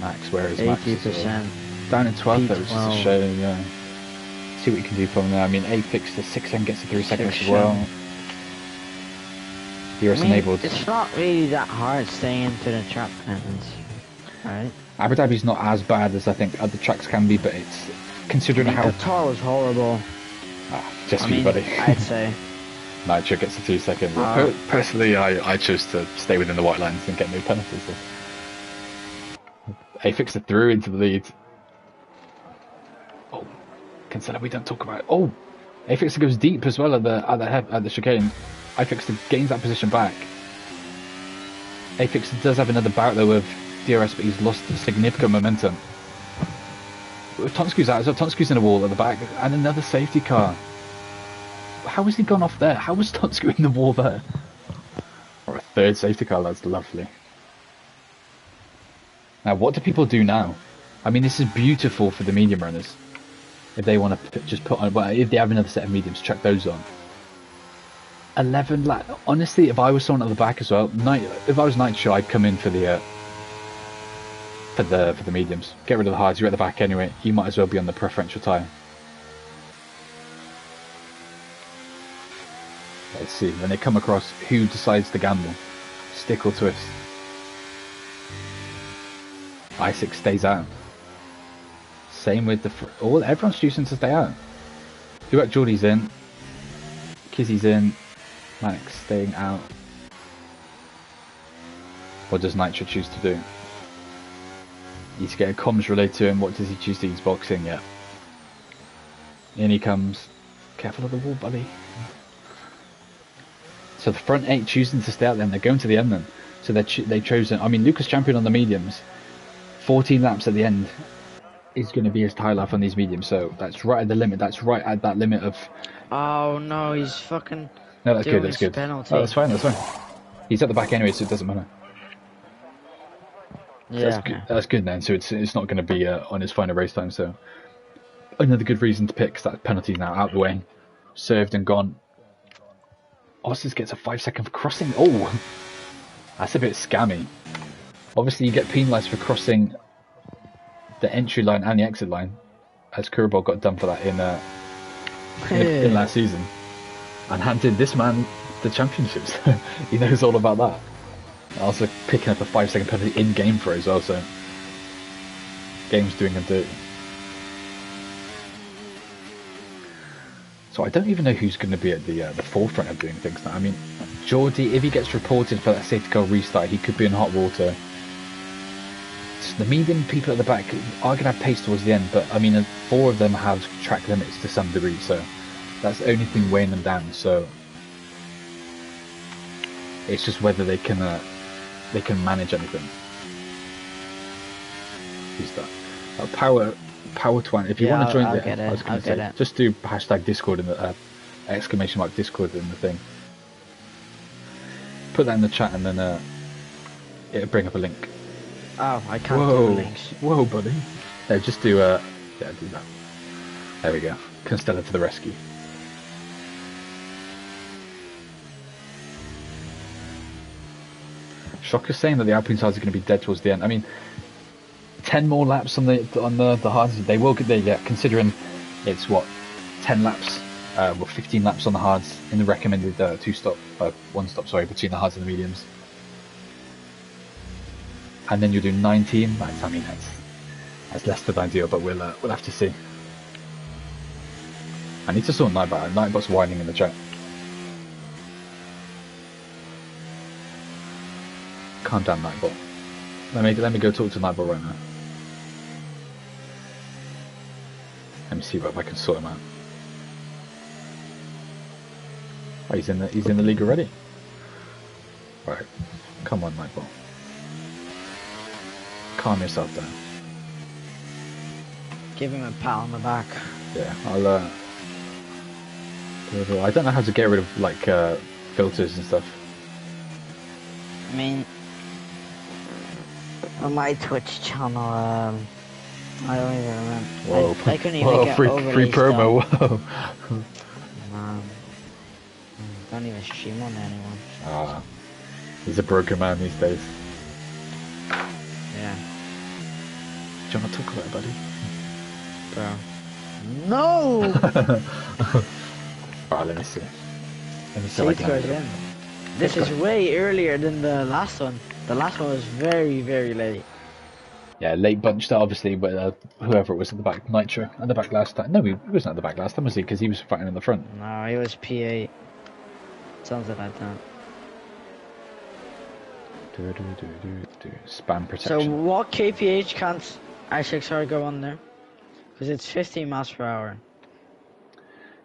Max, where is Max? 80%. Down in 12th though, which is a shame, yeah. See what you can do from there. I mean, A-Fix the 6N gets the 3 seconds as well. DRS enabled. It's not really that hard staying into the track patterns, right? Abu Dhabi's not as bad as I think other tracks can be, but it's considering how... Qatar was horrible. Just for you, buddy. I'd say. Nitro gets the 2 seconds. Personally, I chose to stay within the white lines and get no penalties. So. A-Fixer through into the lead. Oh, Cancelo, we don't talk about it. Oh, A-Fixer goes deep as well at the chicane. A-Fixer gains that position back. A-Fixer does have another bout though of DRS, but he's lost significant momentum. Tonsku's out as well. Tonsku's in a wall at the back, and another safety car. How has he gone off there? How was Tonsku in the wall there? Or a third safety car, that's lovely. Now, what do people do now? I mean, this is beautiful for the medium runners. If they want to just put on, well, if they have another set of mediums, chuck those on. 11 laps. Honestly, if I was someone at the back as well, if I was Nitro, I'd come in for the mediums. Get rid of the hards. You're at the back anyway. You might as well be on the preferential tyre. Let's see. When they come across, who decides to gamble? Stick or twist? I6 stays out. Same with everyone's choosing to stay out. Who at Geordie's in? Kizzy's in. Max staying out. What does Nitro choose to do? Need to get a comms relay to him. What does he choose to? He's boxing, yeah. In he comes. Careful of the wall, buddy. So the front 8 choosing to stay out then. They're going to the end then. So they've chosen, I mean, Lucas Champion on the mediums. 14 laps at the end is going to be his tyre life on these mediums. So that's right at the limit. That's right at that limit of... Oh no, he's fucking... No, that's good, that's good. Penalty. Oh, that's fine, that's fine. He's at the back anyway, so it doesn't matter. Yeah, that's good then, so it's not going to be on his final race time, so... Another good reason to pick, because that penalty's now out of the way. Served and gone. Ossis gets a 5-second for crossing. Oh! That's a bit scammy. Obviously you get penalised for crossing the entry line and the exit line, as Kurbol got done for that in last season. And handed this man the championships. He knows all about that. Also picking up a 5-second penalty in game for it as well, so game's doing him dirty. So I don't even know who's going to be at the forefront of doing things now. I mean, Geordie, if he gets reported for that safety car restart, he could be in hot water. The medium people at the back are going to have pace towards the end, but I mean, 4 of them have track limits to some degree, so that's the only thing weighing them down. So it's just whether they can manage anything. Who's that? Power Twine. If you want to join I was going to say, just do hashtag Discord in the exclamation mark Discord in the thing. Put that in the chat, and then it'll bring up a link. Oh, I can't do links. Whoa, buddy. No, just do do that. There we go. Constella to the rescue. Shocker's saying that the Alpine sides are going to be dead towards the end. I mean, 10 more laps on the hards. They will get there, yeah, considering it's what 10 laps, 15 laps on the hards in the recommended 1 stop, sorry, between the hards and the mediums. And then you do 19. I mean, that's less than ideal, but we'll have to see. I need to sort Nightbot. Nightbot's whining in the chat. Calm down, Nightbot. Let me go talk to Nightbot right now. Let me see if I can sort him out. Oh, he's in the league already. Right, come on, Nightbot. Calm yourself down. Give him a pat on the back. Yeah, I don't know how to get rid of like filters and stuff. I mean, on my Twitch channel, I don't even remember. Whoa! I couldn't even get free promo. Whoa! Don't even stream on anyone. Ah, he's a broken man these days. Yeah. Do you want to talk about it, buddy? Bro. No! Alright, let me see. This is way earlier than the last one. The last one was very, very late. Yeah, late bunch that obviously, but whoever it was at the back, Nitro at the back last time. No, he wasn't at the back last time, was he? Because he was fighting in the front. No, he was P8. Something like that. Spam protection. So what kph can't I6R go on there? Because it's 15 miles per hour.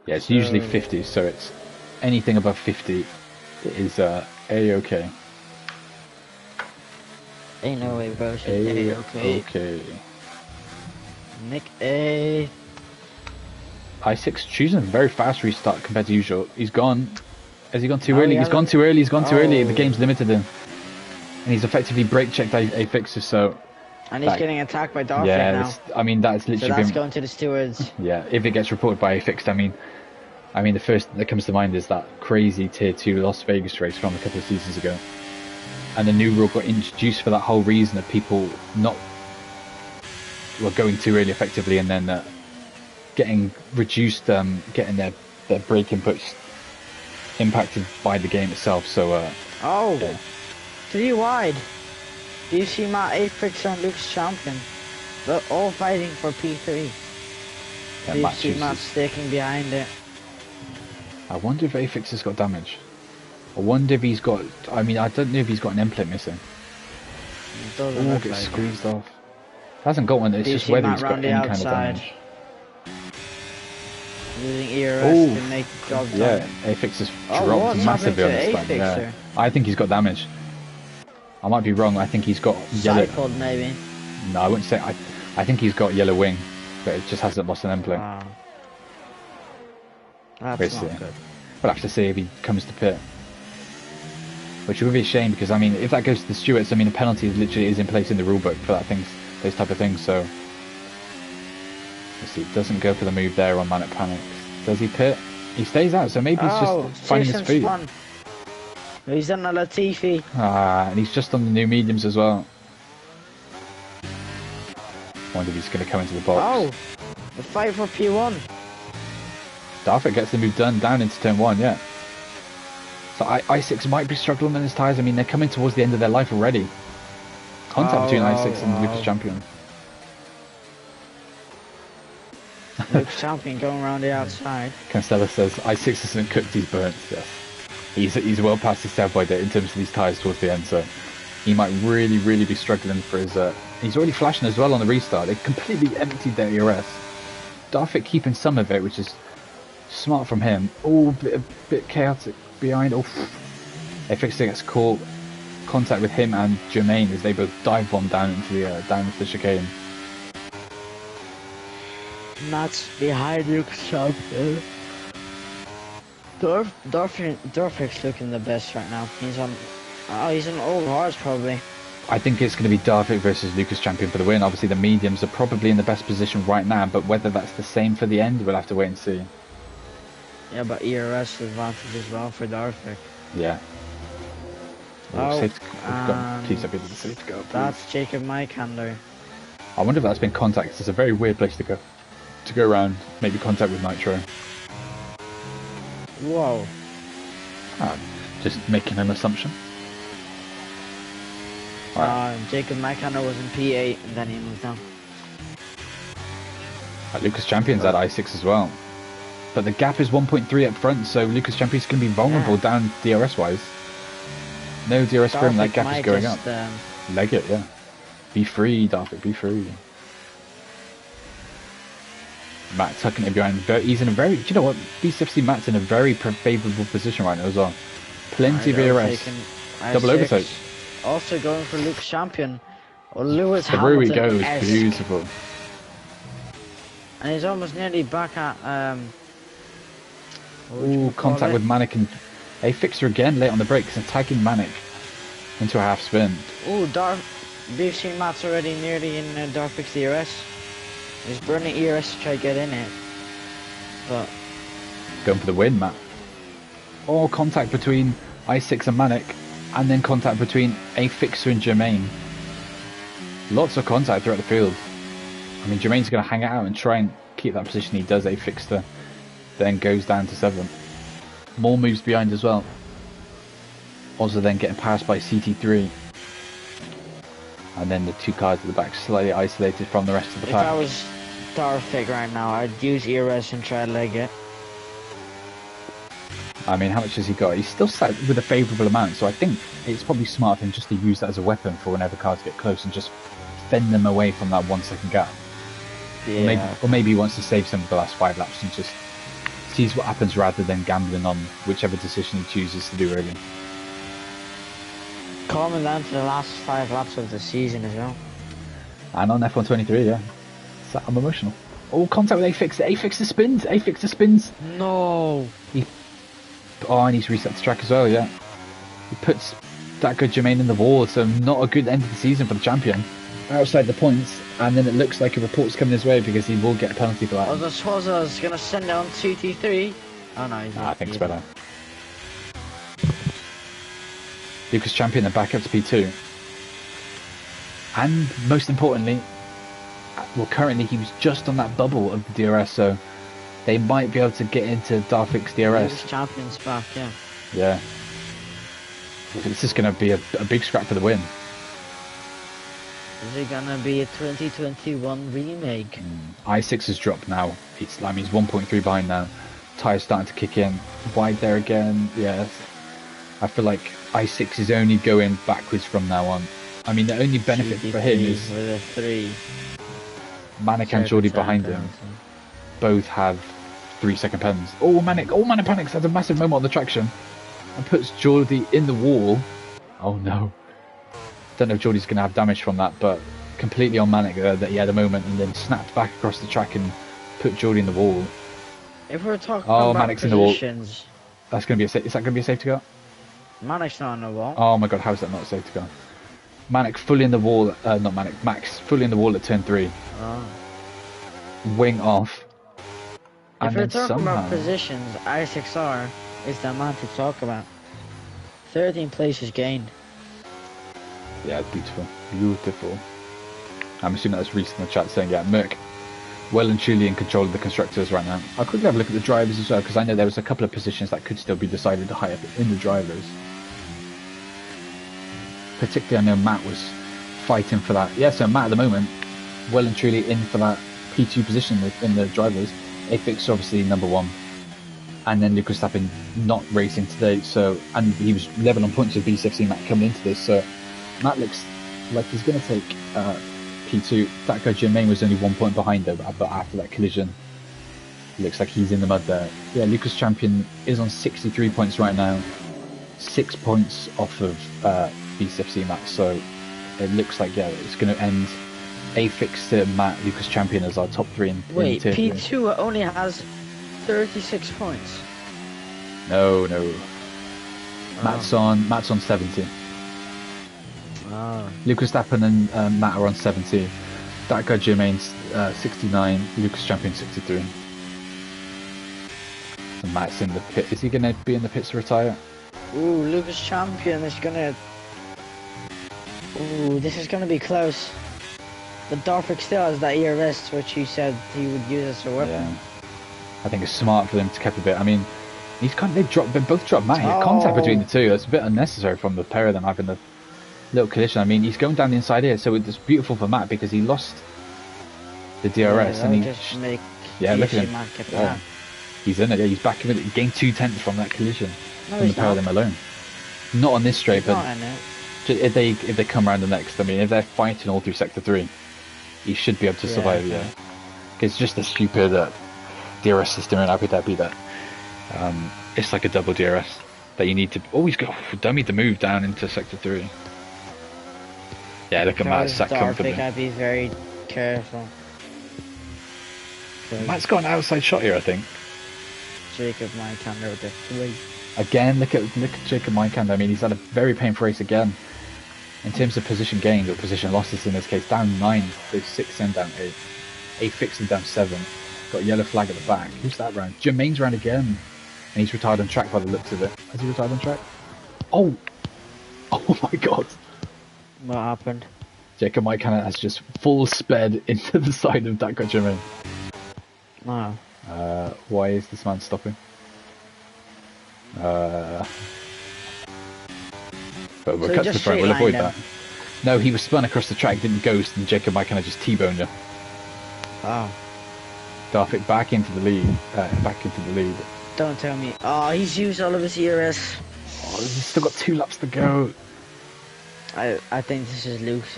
Yeah, it's usually 50, so it's anything above 50 is A-OK. Ain't no way, bro. A-OK. Nick A. I6 choosing a very fast restart compared to usual. He's gone. Has he gone too early? He's gone too early. He's gone too early. The game's limited him. And he's effectively brake checked A fixes, so And he's getting attacked by Darfik yeah, now. I mean, that's literally So that's going to the stewards. Yeah, if it gets reported by Fixed, I mean, the first that comes to mind is that crazy Tier 2 Las Vegas race from a couple of seasons ago. And the new rule got introduced for that whole reason of people not going too early effectively, and then getting reduced, getting their brake inputs impacted by the game itself. So yeah. 3 wide. Do you see Matt Apex and Luke's champion? They're all fighting for P3. Yeah, Do you see Matt sticking behind it? I wonder if Afix has got damage. I wonder if he's got... I mean, I don't know if he's got an implant missing. Oh, gets squeezed off. Hasn't got one, it's just whether he's got any kind of damage. Using ERS to make the job done. Yeah, Afix has dropped massively on this time. Yeah. I think he's got damage. I might be wrong, I think he's got yellow... Cycled, maybe. No, I wouldn't say... I think he's got yellow wing, but it just hasn't lost an implant. Wow. That's not good. We'll have to see if he comes to pit. Which would be a shame, because I mean, if that goes to the stewards, I mean, a penalty literally is in place in the rulebook for that those type of things. So let's see, it doesn't go for the move there on Manic Panics. Does he pit? He stays out, so maybe he's just finding his feet. He's done a Latifi. And he's just on the new mediums as well. Wonder if he's going to come into the box. Oh, the fight for P1. Darfik gets the move done down into turn 1, yeah. So I6 might be struggling on his tyres. I mean, they're coming towards the end of their life already. Contact between I6 and Lucas Champion. Lucas Champion going around the outside. Canstella says I6 hasn't cooked his burnt. Yes, he's well past his sell-by date in terms of these tyres towards the end. So he might really be struggling for his. He's already flashing as well on the restart. They completely emptied their ERS. Darfik keeping some of it, which is smart from him. Oh, a bit chaotic behind. Oh, Afix gets caught. Contact with him and Jermaine as they both dive bomb down into the chicane. That's behind Lucas Champion. Darfik's looking the best right now. He's on old horse probably. I think it's going to be Darfik versus Lucas Champion for the win. Obviously the mediums are probably in the best position right now, but whether that's the same for the end, we'll have to wait and see. Yeah, but ERS advantage as well for Darfik. Yeah. Please don't be able to see to go. Please. That's Jacob Mykander. I wonder if that's been contact. It's a very weird place to go around. Maybe contact with Nitro. Whoa. Just making an assumption. Jacob Mykander was in P8 and then he moved down. Lucas Champion's at I6 as well. But the gap is 1.3 up front, so Lucas Champion's going to be vulnerable down DRS wise. No DRS for him, that gap is going up. Leg it, yeah. Be free, Darfik, be free. Matt tucking it behind. He's in a very, do you know what? BCFC Matt's in a very favourable position right now as well. Plenty of ERS. Double overtake. Also going for Lucas Champion. Or Lewis Through he Hamilton. goes, beautiful. And he's almost nearly back at Ooh, contact with Manic and a fixer again late on the brakes and tagging Manic into a half spin. Ooh, BFC Matt's already nearly in Darfik's ERS. He's burning ERS to try to get in it. But going for the win, Matt. Or contact between I6 and Manic, and then contact between a fixer and Jermaine. Lots of contact throughout the field. I mean, Jermaine's going to hang it out and try and keep that position. He does a fixer, then goes down to 7th. More moves behind as well. Also then getting passed by CT3. And then the two cars at the back slightly isolated from the rest of the pack. If I was Darfik right now, I'd use ERS and try to leg it. I mean, how much has he got? He's still sat with a favourable amount, so I think it's probably smart for him just to use that as a weapon for whenever cars get close and just fend them away from that 1 second gap. Yeah. Or maybe he wants to save some of the last 5 laps and just sees what happens rather than gambling on whichever decision he chooses to do early. Coming down to the last 5 laps of the season as well. And on F123, yeah. So I'm emotional. Oh, contact with Afix. Afix spins. Afix spins. No. And he's reset the track as well, yeah. He puts that good Jermaine in the wall, so not a good end of the season for the champion. outside the points, and then it looks like a report's coming his way because he will get a penalty for that. Oh, the Swazza's gonna send down 2-3. Oh no, I think it's better. Lucas Champion are back up to P2. And most importantly, well, currently he was just on that bubble of the DRS, so they might be able to get into Darvik's DRS. Lucas Champion's back, yeah. Yeah. This is going to be a big scrap for the win. Is it gonna be a 2021 remake? I6 has dropped now. He's 1.3 behind now. Tyres starting to kick in. Wide there again. Yeah. I feel like I6 is only going backwards from now on. I mean, the only benefit for him is with a 3. Manic and Geordie behind him both have 3-second pens. Oh, Manic Panics has a massive moment on the traction and puts Geordie in the wall. Oh no. Don't know if Geordie's going to have damage from that, but completely on Manic that he had a moment and then snapped back across the track and put Geordie in the wall. If we're talking about Manic's positions, in the wall. That's going to be is that going to be a safety car? Manic's not on the wall. Oh my god, how is that not a safety car? Manic fully in the wall, not Manic, Max fully in the wall at turn 3. Oh. Wing off. If we're talking about positions, I6R is the man to talk about. 13 places gained. Yeah, it's beautiful. Beautiful. I'm assuming that's Reese in the chat saying, yeah, Merc well and truly in control of the constructors right now. I'll quickly have a look at the drivers as well, because I know there was a couple of positions that could still be decided high up in the drivers. Particularly, I know Matt was fighting for that. Yeah, so Matt at the moment, well and truly in for that P2 position in the drivers. Afix obviously number 1. And then Lucas Verstappen not racing today, so, and he was level on points with BCFC Matt coming into this, so Matt looks like he's going to take P2. That guy Jermaine was only 1 point behind though, but after that collision, looks like he's in the mud there. Yeah, Lucas Champion is on 63 points right now, 6 points off of BCFC Matt, so it looks like, yeah, it's going to end Afix to Matt, Lucas Champion as our top 3 in Wait, tier 3. P2 only has 36 points. No. Matt's on 70. Oh. Lucas Verstappen and Matt are on 70. That guy Jermaine's 69. Lucas Champion 63. And Matt's in the pit. Is he going to be in the pits to retire? Ooh, Lucas Champion is gonna. Ooh, this is gonna be close. But Darvik still has that ERS, which he said he would use as a weapon. Yeah. I think it's smart for them to keep a bit. I mean, they both dropped Matt. Contact between the two. That's a bit unnecessary from the pair of them having the little collision. I mean, he's going down the inside here, so it's beautiful for Matt because he lost the DRS Yeah, and he just make look at him. Matt get back. He's in it. Yeah, he's back in it. He gained 2/10 from that collision No, from the he's pair of not. them alone. Not on this straight, but Not in it. if they come around the next, I mean, if they're fighting all through sector 3, he should be able to survive. Yeah, it's just a stupid DRS system in Abu Dhabi that it's like a double DRS that you need to always go for dummy to move down into sector 3. Yeah, look at Matt sat comfortably. I'd be very careful. Matt's got an outside shot here, I think. Jacob Mykander with the 3. Again, look at Jacob Mykander. I mean, he's had a very painful race again. In terms of position gained or position losses in this case, down 9, there's 6 and down 8. Afix and down 7. Got a yellow flag at the back. Who's that round? Jermaine's round again. And he's retired on track by the looks of it. Has he retired on track? Oh! Oh my god! What happened? Jacob Mykander has just full sped into the side of that guy Jermaine. No. Why is this man stopping? But we'll cut to the front, we'll avoid that. No, he was spun across the track, didn't ghost, and Jacob Mykander just T-boned him. Oh. Darvik back into the lead. Don't tell me. Oh, he's used all of his ERS. Oh, he's still got 2 laps to go. I think this is Luke's.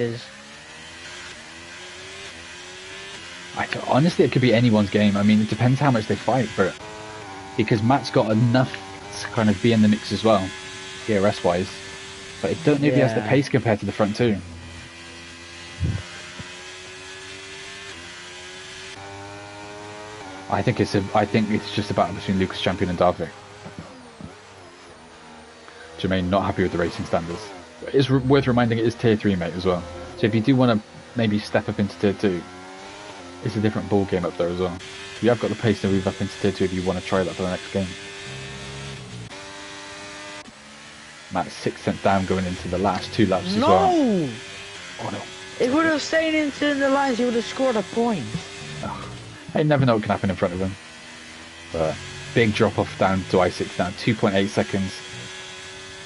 Honestly, it could be anyone's game. I mean, it depends how much they fight for it. Because Matt's got enough to kind of be in the mix as well, ERS-wise. But I don't know if he has the pace compared to the front two. I think it's just about between Lucas Champion and Darvik. Jermaine not happy with the racing standards. It's worth reminding it is tier 3, mate, as well. So if you do want to maybe step up into Tier 2, it's a different ball game up there as well. You have got the pace to move up into Tier 2 if you want to try that for the next game. Matt's 6 cents down going into the last 2 laps as well. No! Oh no. It would have stayed into the lines, he would have scored a point. Oh, I never know what can happen in front of him. But big drop off down to I6 now, 2.8 seconds.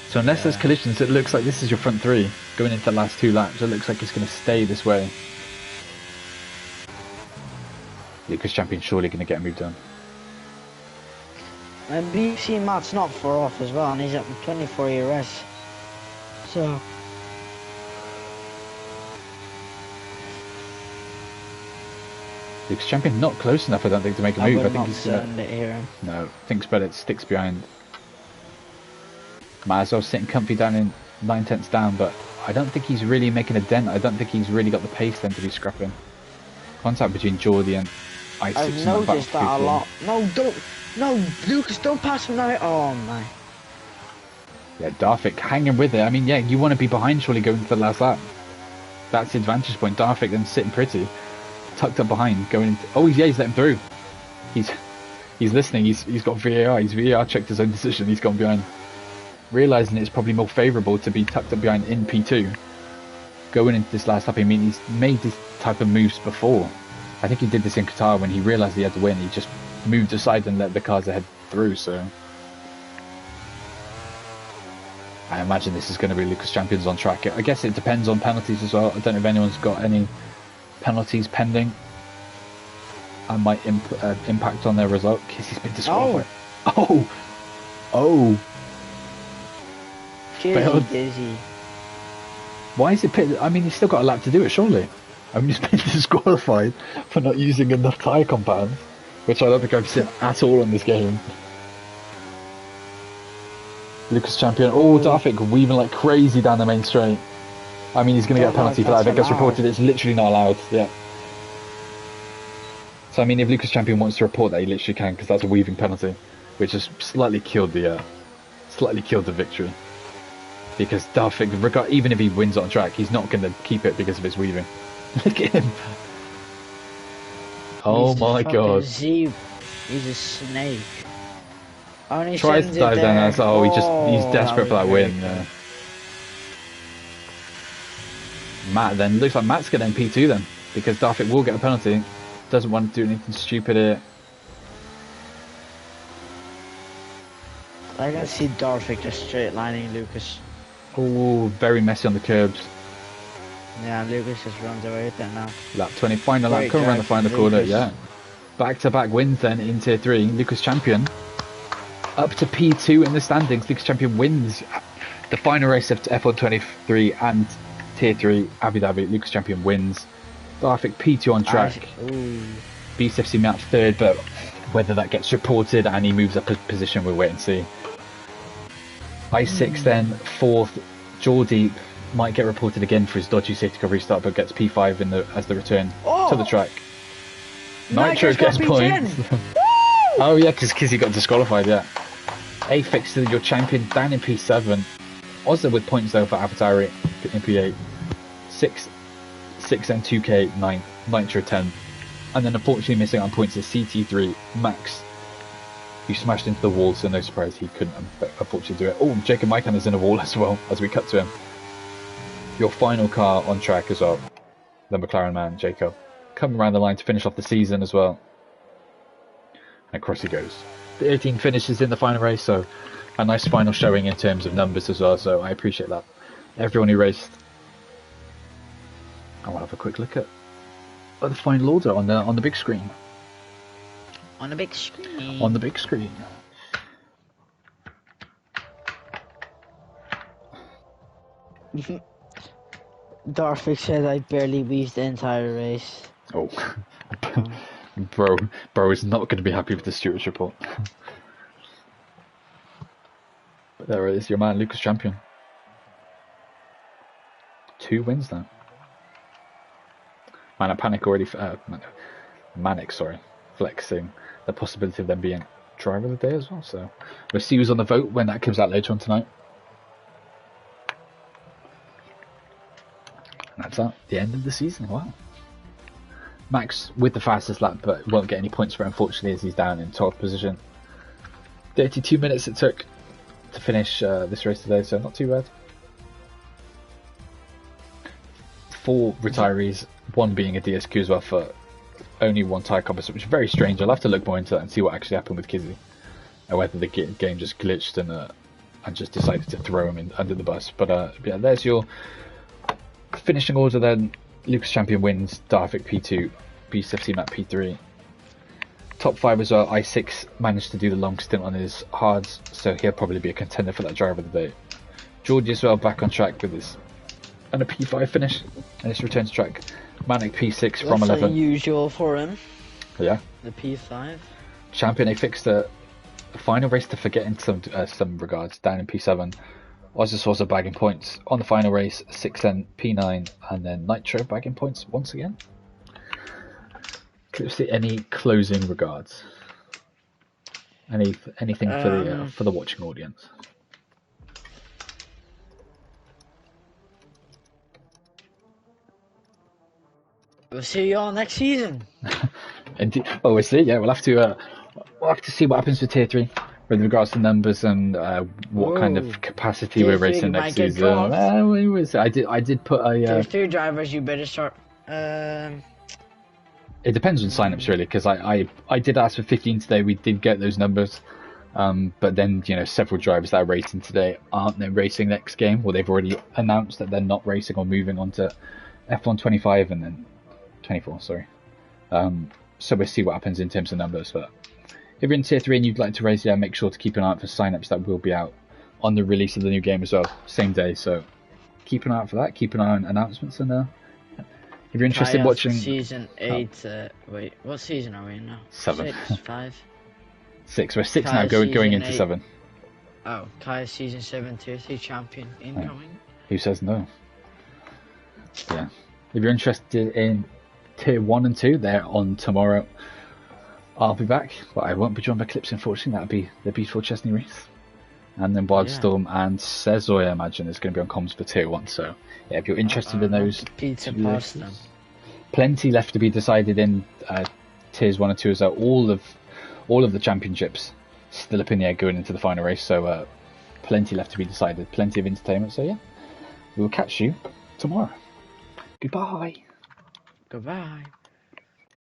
So unless there's collisions, it looks like this is your front 3 going into the last 2 laps. It looks like it's going to stay this way. Lucas Champion surely going to get a move done. And BC Matt's not far off as well, and he's at 24 ERS. So. Lucas Champion not close enough, I don't think, to make a move. I think he's gonna hear him. No, thinks better, sticks behind. Might as well sitting comfy down in 9/10 down, but I don't think he's really making a dent. I don't think he's really got the pace then to be scrapping. Contact between Geordie and I6. I've noticed that a lot. No, Lucas, don't pass him now. Oh my. Yeah, Darvik hanging with it. I mean, yeah, you want to be behind surely going to the last lap. That's the advantage point. Darvik then sitting pretty, tucked up behind, going into. Oh, yeah, he's let him through. He's listening. He's got VAR. He's VAR checked his own decision. He's gone behind, realizing it's probably more favourable to be tucked up behind in P2. Going into this last lap, I mean, he's made this type of moves before. I think he did this in Qatar when he realised he had to win. He just moved aside and let the cars ahead through. So I imagine this is going to be Lucas Champions on track. I guess it depends on penalties as well. I don't know if anyone's got any penalties pending and might impact on their result. Kizzy's been disqualified. Oh. Dizzy. Why is it pitted? I mean, he's still got a lap to do it, surely. I mean, he's been disqualified for not using enough tyre compound, which I don't think I've seen at all in this game. Lucas Champion. Oh, Darvik weaving like crazy down the main straight. I mean, he's going to get a penalty for that. If it gets reported, it's literally not allowed. Yeah. So, I mean, if Lucas Champion wants to report that, he literally can, because that's a weaving penalty, which has slightly killed the victory. Because Darvik, even if he wins on track, he's not going to keep it because of his weaving. Look at him. Oh my god. He's a snake. Tries to dive down there. Oh, he's desperate for that win. Yeah. Matt then, looks like Matt's getting P2 then, because Darvik will get a penalty. Doesn't want to do anything stupid here. I can see Darvik just straight lining Lucas. Oh, very messy on the curbs. Yeah, Lucas just runs away with it now. Lap 20, final lap, coming around the final corner, yeah. Back-to-back wins then in Tier 3. Lucas Champion up to P2 in the standings. Lucas Champion wins the final race of F1 23 and Tier 3 Abu Dhabi. Lucas Champion wins. Darvik P2 on track. BCFC Matt third, but whether that gets reported and he moves up a position, we'll wait and see. I6 then fourth. Geordie might get reported again for his dodgy safety car restart, but gets P5 as the return to the track. Nitro gets points. Oh yeah, because he got disqualified. Yeah. A fix to your champion down in P7. Ozza with points though for Avatari in P8. 6 and 2K 9. Nitro 10. And then unfortunately missing on points is CT3 Max. He smashed into the wall, so no surprise he couldn't unfortunately do it. Oh, Jacob Maikan is in a wall as well as we cut to him. Your final car on track as well. The McLaren man, Jacob. Coming around the line to finish off the season as well. And across he goes. 13 finishes in the final race, so a nice final showing in terms of numbers as well, so I appreciate that. Everyone who raced. I want to have a quick look at the final order on the big screen. On the big screen. On the big screen. Darvik said I barely weaved the entire race. Oh. Bro is not going to be happy with the stewards report. But there it is, your man, Lucas Champion. 2 wins now. Man, I panic already. Manic, sorry. Flexing the possibility of them being driver of the day as well. So we'll see who's on the vote when that comes out later on tonight. marks out the end of the season. Wow. Max with the fastest lap, but won't get any points for it, unfortunately, as he's down in 12th position. 32 minutes it took to finish this race today, so not too bad. 4 retirees, 1 being a DSQ as well for only 1 tyre composite, which is very strange. I'll have to look more into that and see what actually happened with Kizzy, or whether the game just glitched and just decided to throw him in under the bus. But yeah, there's your finishing order then. Lucas Champion wins, Darvik P2, BCFC Matt P3. Top 5 as well. I6 managed to do the long stint on his hards, so he'll probably be a contender for that driver of the day. Georgie as well, back on track with his and a P5 finish, and his return to track. Manic P6 from 11. That's unusual for him. Yeah. The P5. Champion, they fixed the final race to forget in some regards, down in P7. Ozzus also bagging points on the final race, 6N, P9, and then Nitro bagging points once again. Clipsy, any closing regards? Anything for the watching audience? We'll see you all next season. Indeed. Oh, we'll see. Yeah, we'll have to see what happens with Tier 3 with regards to numbers and what kind of capacity we're racing next season. I did put a. Tier 3 drivers, you better start. It depends on signups really, because I did ask for 15 today. We did get those numbers, but then several drivers that are racing today aren't then racing next game, or they've already announced that they're not racing or moving on to F1 25 and then 24. Sorry. So we'll see what happens in terms of numbers. But if you're in Tier 3 and you'd like to race, yeah, make sure to keep an eye out for signups that will be out on the release of the new game as well, same day. So keep an eye out for that. Keep an eye on announcements, and if you're interested in watching season 8, wait, what season are we in now? 7. 6, 5. 6. We're 6 now, going into 7. Oh, Kaya's season 7 Tier 3 champion incoming. Who says no? Yeah. If you're interested in Tier 1 and 2, they're on tomorrow. I'll be back, but I won't be joined by Clips, unfortunately. That'll be the beautiful Chesney race. And then Wildstorm and Sezoy, I imagine, is going to be on comms for Tier 1. So, yeah, if you're interested in those, pizza pasta. Plenty left to be decided in Tiers 1 and 2 as well. All of the championships still up in the air going into the final race. So, plenty left to be decided. Plenty of entertainment. So, yeah, we'll catch you tomorrow. Goodbye. Goodbye.